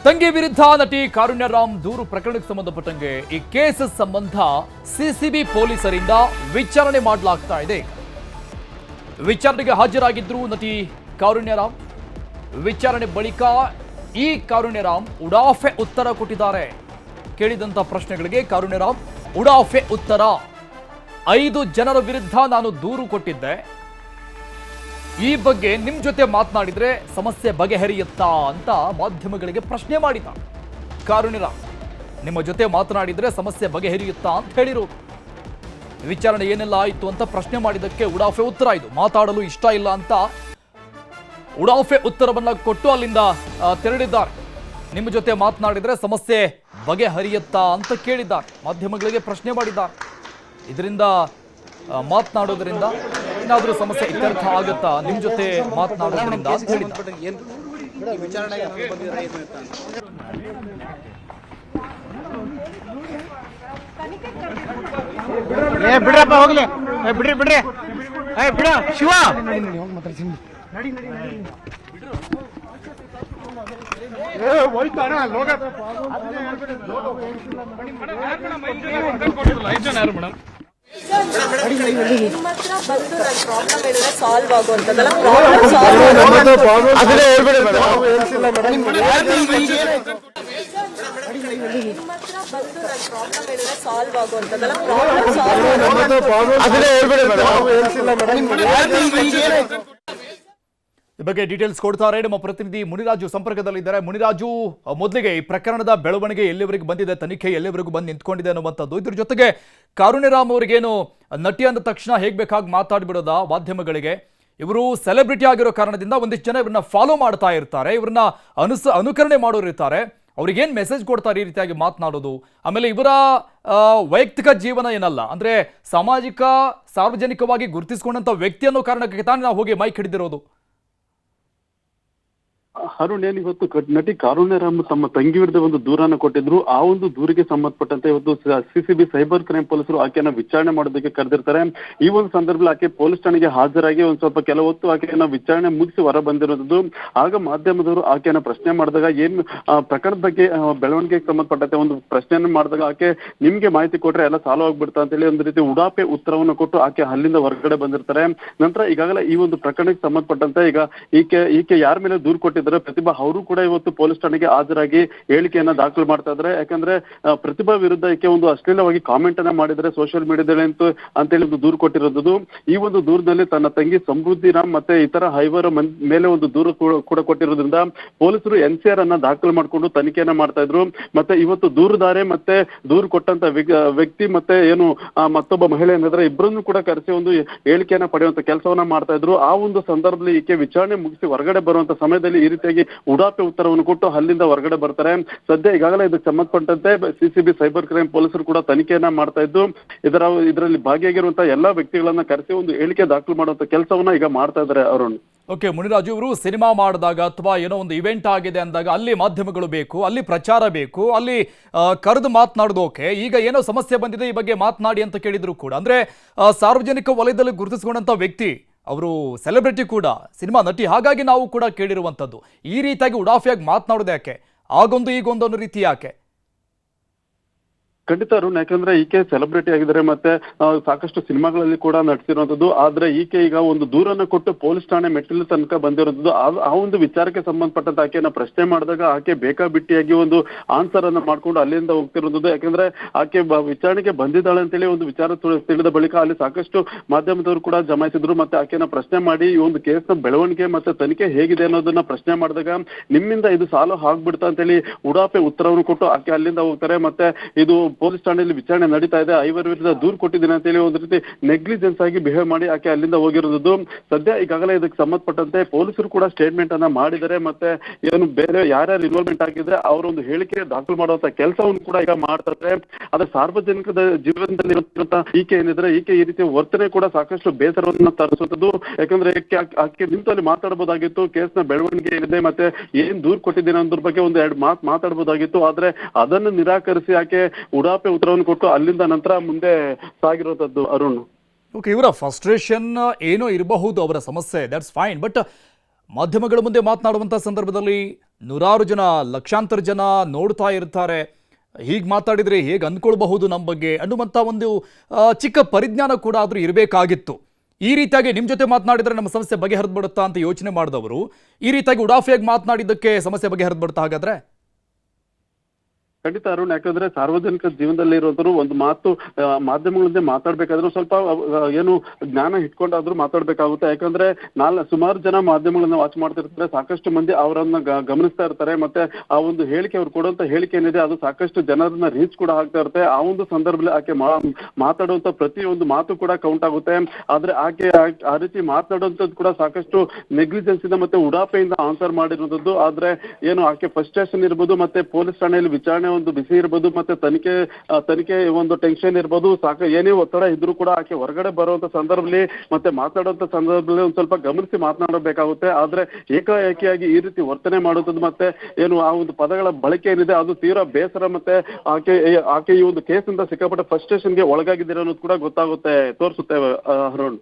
ತಂಗಿ ವಿರುದ್ಧ ನಟಿ ಕಾರುಣ್ಯ ರಾಮ್ ದೂರು ಪ್ರಕರಣಕ್ಕೆ ಸಂಬಂಧಪಟ್ಟಂಗೆ ಈ ಕೇಸ್ ಸಂಬಂಧ ಸಿಸಿಬಿ ಪೊಲೀಸರಿಂದ ವಿಚಾರಣೆ ಮಾಡಲಾಗ್ತಾ ಇದೆ. ವಿಚಾರಣೆಗೆ ಹಾಜರಾಗಿದ್ರು ನಟಿ ಕಾರುಣ್ಯ ರಾಮ್. ವಿಚಾರಣೆ ಬಳಿಕ ಈ ಕಾರುಣ್ಯ ರಾಮ್ ಉಡಾಫೆ ಉತ್ತರ ಕೊಟ್ಟಿದ್ದಾರೆ. ಕೇಳಿದಂತ ಪ್ರಶ್ನೆಗಳಿಗೆ ಕಾರುಣ್ಯ ರಾಮ್ ಉಡಾಫೆ ಉತ್ತರ. 5 ಜನರ ವಿರುದ್ಧ ನಾನು ದೂರು ಕೊಟ್ಟಿದ್ದೆ. ಈ ಬಗ್ಗೆ ನಿಮ್ ಜೊತೆ ಮಾತನಾಡಿದ್ರೆ ಸಮಸ್ಯೆ ಬಗೆಹರಿಯುತ್ತಾ ಅಂತ ಮಾಧ್ಯಮಗಳಿಗೆ ಪ್ರಶ್ನೆ ಮಾಡಿದ ಕಾರುಣ್ಯ ರಾಮ್. ನಿಮ್ಮ ಜೊತೆ ಮಾತನಾಡಿದ್ರೆ ಸಮಸ್ಯೆ ಬಗೆಹರಿಯುತ್ತಾ ಅಂತ ಹೇಳಿರೋದು. ವಿಚಾರಣೆ ಏನೆಲ್ಲ ಆಯಿತು ಅಂತ ಪ್ರಶ್ನೆ ಮಾಡಿದ್ದಕ್ಕೆ ಉಡಾಫೆ ಉತ್ತರ ಇದು. ಮಾತಾಡಲು ಇಷ್ಟ ಇಲ್ಲ ಅಂತ ಉಡಾಫೆ ಉತ್ತರವನ್ನ ಕೊಟ್ಟು ಅಲ್ಲಿಂದ ತೆರಳಿದ್ದಾರೆ. ನಿಮ್ಮ ಜೊತೆ ಮಾತನಾಡಿದ್ರೆ ಸಮಸ್ಯೆ ಬಗೆಹರಿಯುತ್ತಾ ಅಂತ ಕೇಳಿದ್ದಾರೆ. ಮಾಧ್ಯಮಗಳಿಗೆ ಪ್ರಶ್ನೆ ಮಾಡಿದ್ದಾರೆ. ಇದರಿಂದ ಮಾತನಾಡೋದ್ರಿಂದ ಏನಾದರೂ ಸಮಸ್ಯೆ ಇತ್ಯರ್ಥ ಆಗುತ್ತಾ ನಿಮ್ ಜೊತೆ ಮಾತನಾಡೋದ್ರಿಂದ ಅಂತ ಹೇಳಿದ್ದಾರೆ. ಬಿಡ್ರಪ್ಪ ಹೋಗ್ಲಿ, ಬಿಡ್ರಿ ಬಿಡ್ರಿ, ಬಿಡ ಶಿವ ಸಾಲ್ವ್ ಆಗುವಂತದಲ್ಲ. ಸಾಲ್ವ್ ಆಗುವಂತದಲ್ಲ. ಈ ಬಗ್ಗೆ ಡೀಟೇಲ್ಸ್ ಕೊಡ್ತಾರೆ ನಮ್ಮ ಪ್ರತಿನಿಧಿ ಮುನಿರಾಜು ಸಂಪರ್ಕದಲ್ಲಿದ್ದಾರೆ. ಮುನಿರಾಜು, ಮೊದಲಿಗೆ ಈ ಪ್ರಕರಣದ ಬೆಳವಣಿಗೆ ಎಲ್ಲಿವರೆಗೂ ಬಂದಿದೆ, ತನಿಖೆ ಎಲ್ಲಿವರೆಗೂ ಬಂದು ನಿಂತ್ಕೊಂಡಿದೆ ಅನ್ನುವಂಥದ್ದು, ಇದ್ರ ಜೊತೆಗೆ ಕಾರುಣ್ಯ ರಾಮ್ ಅವರಿಗೇನು ನಟಿ ಅಂದ ತಕ್ಷಣ ಹೇಗೆ ಬೇಕಾಗಿ ಮಾತಾಡ್ಬಿಡೋದ ಮಾಧ್ಯಮಗಳಿಗೆ, ಇವರು ಸೆಲೆಬ್ರಿಟಿ ಆಗಿರೋ ಕಾರಣದಿಂದ ಒಂದಿಷ್ಟು ಜನ ಇವ್ರನ್ನ ಫಾಲೋ ಮಾಡ್ತಾ ಇರ್ತಾರೆ, ಇವ್ರನ್ನ ಅನುಕರಣೆ ಮಾಡೋರು ಇರ್ತಾರೆ. ಅವ್ರಿಗೇನು ಮೆಸೇಜ್ ಕೊಡ್ತಾರೆ ಈ ರೀತಿಯಾಗಿ ಮಾತನಾಡೋದು, ಆಮೇಲೆ ಇವರ ವೈಯಕ್ತಿಕ ಜೀವನ ಏನಲ್ಲ, ಅಂದ್ರೆ ಸಾರ್ವಜನಿಕವಾಗಿ ಗುರುತಿಸಿಕೊಂಡಂತ ವ್ಯಕ್ತಿ ಅನ್ನೋ ಕಾರಣಕ್ಕೆ ತಾನೇ ನಾವು ಹೋಗಿ ಮೈಕ್ ಹಿಡಿದಿರೋದು. ಅರುಣ್, ಇವತ್ತು ನಟಿ ಕಾರುಣ್ಯ ರಾಮ್ ತಮ್ಮ ತಂಗಿ ವಿರುದ್ಧ ಒಂದು ದೂರನ್ನು ಕೊಟ್ಟಿದ್ರು. ಆ ಒಂದು ದೂರಿಗೆ ಸಂಬಂಧಪಟ್ಟಂತೆ ಇವತ್ತು ಸಿಸಿಬಿ ಸೈಬರ್ ಕ್ರೈಮ್ ಪೊಲೀಸರು ಆಕೆಯನ್ನ ವಿಚಾರಣೆ ಮಾಡೋದಕ್ಕೆ ಕರೆದಿರ್ತಾರೆ. ಈ ಒಂದು ಸಂದರ್ಭದಲ್ಲಿ ಆಕೆ ಪೊಲೀಸ್ ಠಾಣೆಗೆ ಹಾಜರಾಗಿ ಒಂದ್ ಸ್ವಲ್ಪ ಕೆಲವು ಹೊತ್ತು ಆಕೆಯನ್ನ ವಿಚಾರಣೆ ಮುಗಿಸಿ ಹೊರ ಬಂದಿರೋದು. ಆಗ ಮಾಧ್ಯಮದವರು ಆಕೆಯನ್ನ ಪ್ರಶ್ನೆ ಮಾಡಿದಾಗ ಏನ್ ಪ್ರಕರಣದ ಬಗ್ಗೆ ಬೆಳವಣಿಗೆಗೆ ಸಂಬಂಧಪಟ್ಟಂತೆ ಒಂದು ಪ್ರಶ್ನೆಯನ್ನು ಮಾಡಿದಾಗ ಆಕೆ ನಿಮ್ಗೆ ಮಾಹಿತಿ ಕೊಟ್ರೆ ಎಲ್ಲ ಸಾಲ್ವ್ ಆಗ್ಬಿಡ್ತಾ ಅಂತ ಹೇಳಿ ಒಂದು ರೀತಿ ಉಡಾಪೆ ಉತ್ತರವನ್ನು ಕೊಟ್ಟು ಆಕೆ ಅಲ್ಲಿಂದ ಹೊರಗಡೆ ಬಂದಿರ್ತಾರೆ. ನಂತರ ಈಗಾಗಲೇ ಈ ಒಂದು ಪ್ರಕರಣಕ್ಕೆ ಸಂಬಂಧಪಟ್ಟಂತೆ ಈಗ ಈಕೆ ಯಾರ ಮೇಲೆ ದೂರು ಕೊಟ್ಟಿದ್ದಾರೆ ಪ್ರತಿಭಾ, ಅವರು ಕೂಡ ಇವತ್ತು ಪೊಲೀಸ್ ಠಾಣೆಗೆ ಹಾಜರಾಗಿ ಹೇಳಿಕೆಯನ್ನ ದಾಖಲು ಮಾಡ್ತಾ ಇದ್ದಾರೆ. ಯಾಕಂದ್ರೆ ಪ್ರತಿಭಾ ವಿರುದ್ಧ ಈಕೆ ಒಂದು ಅಶ್ಲೀಲವಾಗಿ ಕಾಮೆಂಟ್ ಅನ್ನ ಮಾಡಿದರೆ ಸೋಷಿಯಲ್ ಮೀಡಿಯಾದಲ್ಲಿ ಅಂತೇಳಿ ಒಂದು ದೂರು ಕೊಟ್ಟಿರೋದು. ಈ ಒಂದು ದೂರದಲ್ಲಿ ತನ್ನ ತಂಗಿ ಸಮೃದ್ಧಿ ರಾಮ್ ಮತ್ತೆ ಇತರ 5 ಮೇಲೆ ಒಂದು ದೂರು ಕೂಡ ಕೊಟ್ಟಿರೋದ್ರಿಂದ ಪೊಲೀಸರು NCR ಅನ್ನ ದಾಖಲು ಮಾಡಿಕೊಂಡು ತನಿಖೆಯನ್ನ ಮಾಡ್ತಾ ಇದ್ರು. ಮತ್ತೆ ಇವತ್ತು ದೂರುದಾರೆ ಮತ್ತೆ ದೂರು ಕೊಟ್ಟಂತ ವ್ಯಕ್ತಿ ಮತ್ತೆ ಏನು ಮತ್ತೊಬ್ಬ ಮಹಿಳೆ ಏನಿದ್ರೆ ಇಬ್ಬರನ್ನು ಕೂಡ ಕರೆಸಿ ಒಂದು ಹೇಳಿಕೆಯನ್ನ ಪಡೆಯುವಂತ ಕೆಲಸವನ್ನ ಮಾಡ್ತಾ ಇದ್ರು. ಆ ಒಂದು ಸಂದರ್ಭದಲ್ಲಿ ಈಕೆ ವಿಚಾರಣೆ ಮುಗಿಸಿ ಹೊರಗಡೆ ಬರುವಂತ ಸಮಯದಲ್ಲಿ ಈ ರೀತಿಯಾಗಿ ಉಡಾಪೆ ಉತ್ತರವನ್ನು ಕೊಟ್ಟು ಅಲ್ಲಿಂದ ಹೊರಗಡೆ ಬರ್ತಾರೆ. ಸದ್ಯ ಈಗಾಗಲೇ ಇದಕ್ಕೆ ಸಂಬಂಧಪಟ್ಟಂತೆ ಸಿಸಿಬಿ ಸೈಬರ್ ಕ್ರೈಮ್ ಪೊಲೀಸರು ಕೂಡ ತನಿಖೆಯನ್ನ ಮಾಡ್ತಾ ಇದ್ದು ಇದರಲ್ಲಿ ಭಾಗಿಯಾಗಿರುವಂತಹ ಎಲ್ಲಾ ವ್ಯಕ್ತಿಗಳನ್ನ ಕರೆಸಿ ಒಂದು ಹೇಳಿಕೆ ದಾಖಲು ಮಾಡುವಂತ ಕೆಲಸವನ್ನ ಈಗ ಮಾಡ್ತಾ ಇದ್ದಾರೆ. ಅರುಣ್, ಓಕೆ ಮುನಿರಾಜು, ಇವರು ಸಿನಿಮಾ ಮಾಡಿದಾಗ ಅಥವಾ ಏನೋ ಒಂದು ಇವೆಂಟ್ ಆಗಿದೆ ಅಂದಾಗ ಅಲ್ಲಿ ಮಾಧ್ಯಮಗಳು ಬೇಕು, ಅಲ್ಲಿ ಪ್ರಚಾರ ಬೇಕು, ಅಲ್ಲಿ ಕರೆದು ಮಾತನಾಡೋದು. ಓಕೆ, ಈಗ ಏನೋ ಸಮಸ್ಯೆ ಬಂದಿದೆ, ಈ ಬಗ್ಗೆ ಮಾತನಾಡಿ ಅಂತ ಕೇಳಿದ್ರು ಕೂಡ, ಅಂದ್ರೆ ಸಾರ್ವಜನಿಕ ವಲಯದಲ್ಲಿ ಗುರುತಿಸಿಕೊಂಡಂತ ವ್ಯಕ್ತಿ, ಅವರು ಸೆಲೆಬ್ರಿಟಿ ಕೂಡ, ಸಿನಿಮಾ ನಟಿ, ಹಾಗಾಗಿ ನಾವು ಕೂಡ ಕೇಳಿರುವಂಥದ್ದು. ಈ ರೀತಿಯಾಗಿ ಉಡಾಫಿಯಾಗಿ ಮಾತನಾಡೋದು ಯಾಕೆ? ಆಗೊಂದು ಈಗೊಂದು ಅನ್ನೋ ರೀತಿ ಯಾಕೆ? ಖಂಡಿತ ಅರುಣ್, ಯಾಕಂದ್ರೆ ಈಕೆ ಸೆಲೆಬ್ರಿಟಿ ಆಗಿದ್ದಾರೆ ಮತ್ತೆ ಸಾಕಷ್ಟು ಸಿನಿಮಾಗಳಲ್ಲಿ ಕೂಡ ನಟಿಸಿರುವಂತದ್ದು. ಆದ್ರೆ ಈಕೆ ಈಗ ಒಂದು ದೂರನ್ನ ಕೊಟ್ಟು ಪೊಲೀಸ್ ಠಾಣೆ ಮೆಟ್ಟಿಲು ತನಕ ಬಂದಿರೋದು. ಆ ಒಂದು ವಿಚಾರಕ್ಕೆ ಸಂಬಂಧಪಟ್ಟಂತ ಆಕೆಯನ್ನ ಪ್ರಶ್ನೆ ಮಾಡಿದಾಗ ಆಕೆ ಬೇಕಾಬಿಟ್ಟಿಯಾಗಿ ಒಂದು ಆನ್ಸರ್ ಅನ್ನ ಮಾಡ್ಕೊಂಡು ಅಲ್ಲಿಂದ ಹೋಗ್ತಿರೋದು. ಯಾಕಂದ್ರೆ ಆಕೆ ವಿಚಾರಣೆಗೆ ಬಂದಿದ್ದಾಳೆ ಅಂತೇಳಿ ಒಂದು ವಿಚಾರ ತಿಳಿದ ಬಳಿಕ ಅಲ್ಲಿ ಸಾಕಷ್ಟು ಮಾಧ್ಯಮದವರು ಕೂಡ ಜಮಾಯಿಸಿದ್ರು. ಮತ್ತೆ ಆಕೆಯನ್ನ ಪ್ರಶ್ನೆ ಮಾಡಿ ಈ ಒಂದು ಕೇಸ್ನ ಬೆಳವಣಿಗೆ ಮತ್ತೆ ತನಿಖೆ ಹೇಗಿದೆ ಅನ್ನೋದನ್ನ ಪ್ರಶ್ನೆ ಮಾಡಿದಾಗ ನಿಮ್ಮಿಂದ ಇದು ಸಾಲು ಆಗ್ಬಿಡ್ತಾ ಅಂತೇಳಿ ಉಡಾಪೆ ಉತ್ತರವನ್ನು ಕೊಟ್ಟು ಆಕೆ ಅಲ್ಲಿಂದ ಹೋಗ್ತಾರೆ. ಮತ್ತೆ ಇದು ಪೊಲೀಸ್ ಠಾಣೆಯಲ್ಲಿ ವಿಚಾರಣೆ ನಡೀತಾ ಇದೆ, 5 ವಿರುದ್ಧ ದೂರು ಕೊಟ್ಟಿದ್ದೀನಿ ಅಂತ ಹೇಳಿ ಒಂದು ರೀತಿ ನೆಗ್ಲಿಜೆನ್ಸ್ ಆಗಿ ಬಿಹೇವ್ ಮಾಡಿ ಆಕೆ ಅಲ್ಲಿಂದ ಹೋಗಿರೋದು. ಸದ್ಯ ಈಗಾಗಲೇ ಇದಕ್ಕೆ ಸಂಬಂಧಪಟ್ಟಂತೆ ಪೊಲೀಸರು ಕೂಡ ಸ್ಟೇಟ್ಮೆಂಟ್ ಅನ್ನ ಮಾಡಿದ್ದಾರೆ. ಮತ್ತೆ ಏನು ಬೇರೆ ಯಾರ್ಯಾರು ಇನ್ವಾಲ್ವ್ಮೆಂಟ್ ಆಗಿದ್ರೆ ಅವರ ಒಂದು ಹೇಳಿಕೆ ದಾಖಲು ಮಾಡುವಂತ ಕೆಲಸವನ್ನು ಕೂಡ ಈಗ ಮಾಡ್ತಾರೆ. ಆದ್ರೆ ಸಾರ್ವಜನಿಕದ ಜೀವನದಲ್ಲಿ ಈಕೆ ಏನಿದ್ರೆ ಈಕೆ ಈ ರೀತಿಯ ವರ್ತನೆ ಕೂಡ ಸಾಕಷ್ಟು ಬೇಸರವನ್ನ ತರಿಸುವಂತದ್ದು. ಯಾಕಂದ್ರೆ ಆಕೆ ನಿಂತು ಅಲ್ಲಿ ಮಾತಾಡಬಹುದಾಗಿತ್ತು, ಕೇಸ್ನ ಬೆಳವಣಿಗೆ ಏನಿದೆ ಮತ್ತೆ ಏನ್ ದೂರು ಕೊಟ್ಟಿದ್ದೀನಿ ಅನ್ನೋದ್ರ ಬಗ್ಗೆ ಒಂದು 2 ಮಾತು ಮಾತಾಡಬಹುದಾಗಿತ್ತು. ಆದ್ರೆ ಅದನ್ನು ನಿರಾಕರಿಸಿ ಆಕೆ ಉಡಾಪೆ ಉತ್ತರವನ್ನು ಕೊಟ್ಟು ಅಲ್ಲಿಂದ ನಂತರ ಮುಂದೆ ಸಾಗಿರುವಂತದ್ದು. ಅರುಣ್, ಓಕೆ, ಇವರ ಫ್ರಸ್ಟ್ರೇಷನ್ ಏನೋ ಇರಬಹುದು, ಅವರ ಸಮಸ್ಯೆ, ದಟ್ಸ್ ಫೈನ್. ಬಟ್ ಮಾಧ್ಯಮಗಳ ಮುಂದೆ ಮಾತನಾಡುವಂಥ ಸಂದರ್ಭದಲ್ಲಿ ನೂರಾರು ಜನ, ಲಕ್ಷಾಂತರ ಜನ ನೋಡ್ತಾ ಇರ್ತಾರೆ. ಹೀಗೆ ಮಾತಾಡಿದರೆ ಹೇಗೆ ಅಂದ್ಕೊಳ್ಬಹುದು ನಮ್ಮ ಬಗ್ಗೆ ಅನ್ನುವಂಥ ಒಂದು ಚಿಕ್ಕ ಪರಿಜ್ಞಾನ ಕೂಡ ಆದರೂ ಇರಬೇಕಾಗಿತ್ತು. ಈ ರೀತಿಯಾಗಿ ನಿಮ್ಮ ಜೊತೆ ಮಾತನಾಡಿದರೆ ನಮ್ಮ ಸಮಸ್ಯೆ ಬಗೆಹರಿದು ಬಿಡುತ್ತಾ ಅಂತ ಯೋಚನೆ ಮಾಡಿದವರು ಈ ರೀತಿಯಾಗಿ ಉಡಾಫಿಯಾಗಿ ಮಾತನಾಡಿದ್ದಕ್ಕೆ ಸಮಸ್ಯೆ ಬಗೆಹರಿದು ಬಿಡುತ್ತಾ ಹಾಗಾದ್ರೆ? ಖಂಡಿತ ಅರುಣ್, ಯಾಕಂದ್ರೆ ಸಾರ್ವಜನಿಕ ಜೀವನದಲ್ಲಿ ಇರೋದ್ರು ಒಂದು ಮಾತು ಮಾಧ್ಯಮಗಳಿಂದ ಮಾತಾಡ್ಬೇಕಾದ್ರೂ ಸ್ವಲ್ಪ ಏನು ಜ್ಞಾನ ಇಟ್ಕೊಂಡಾದ್ರೂ ಮಾತಾಡ್ಬೇಕಾಗುತ್ತೆ. ಯಾಕಂದ್ರೆ ಸುಮಾರು ಜನ ಮಾಧ್ಯಮಗಳನ್ನ ವಾಚ್ ಮಾಡ್ತಿರ್ತಾರೆ, ಸಾಕಷ್ಟು ಮಂದಿ ಅವರನ್ನ ಗಮನಿಸ್ತಾ ಇರ್ತಾರೆ. ಮತ್ತೆ ಆ ಒಂದು ಹೇಳಿಕೆ ಅವ್ರು ಕೊಡುವಂತ ಹೇಳಿಕೆ ಏನಿದೆ ಅದು ಸಾಕಷ್ಟು ಜನರನ್ನ ರೀಚ್ ಕೂಡ ಆಗ್ತಾ ಇರುತ್ತೆ. ಆ ಒಂದು ಸಂದರ್ಭದಲ್ಲಿ ಆಕೆ ಮಾತಾಡುವಂತ ಪ್ರತಿಯೊಂದು ಮಾತು ಕೂಡ ಕೌಂಟ್ ಆಗುತ್ತೆ. ಆದ್ರೆ ಆಕೆ ಆ ರೀತಿ ಮಾತಾಡುವಂಥದ್ದು ಕೂಡ ಸಾಕಷ್ಟು ನೆಗ್ಲಿಜೆನ್ಸ್ ಇಂದ ಮತ್ತೆ ಉಡಾಪೆಯಿಂದ ಆನ್ಸರ್ ಮಾಡಿರುವಂತದ್ದು. ಆದ್ರೆ ಏನು ಆಕೆ ಫಸ್ಟ್ ಸ್ಟೇಷನ್ ಇರ್ಬೋದು, ಮತ್ತೆ ಪೊಲೀಸ್ ಠಾಣೆಯಲ್ಲಿ ವಿಚಾರಣೆ ಒಂದು ಬಿಸಿ ಇರ್ಬೋದು, ಮತ್ತೆ ತನಿಖೆ ಒಂದು ಟೆನ್ಷನ್ ಇರ್ಬೋದು, ಏನೇ ಒತ್ತಡ ಇದ್ರೂ ಕೂಡ ಆಕೆ ಹೊರಗಡೆ ಬರುವಂತ ಸಂದರ್ಭದಲ್ಲಿ ಮತ್ತೆ ಮಾತಾಡುವಂತ ಸಂದರ್ಭದಲ್ಲಿ ಒಂದ್ ಸ್ವಲ್ಪ ಗಮನಿಸಿ ಮಾತನಾಡಬೇಕಾಗುತ್ತೆ. ಆದ್ರೆ ಏಕಾಏಕಿಯಾಗಿ ಈ ರೀತಿ ವರ್ತನೆ ಮಾಡುತ್ತದೆ ಮತ್ತೆ ಏನು ಆ ಒಂದು ಪದಗಳ ಬಳಕೆ ಏನಿದೆ ಅದು ತೀವ್ರ ಬೇಸರ. ಮತ್ತೆ ಆಕೆ ಈ ಒಂದು ಕೇಸಿಂದ ಸಿಕ್ಕಾಪಟ್ಟೆ ಫಸ್ಟ್ ಸ್ಟೇಷನ್ಗೆ ಒಳಗಾಗಿದ್ದೀರ ಅನ್ನೋದು ಕೂಡ ತೋರಿಸುತ್ತೆ ಅರುಣ್.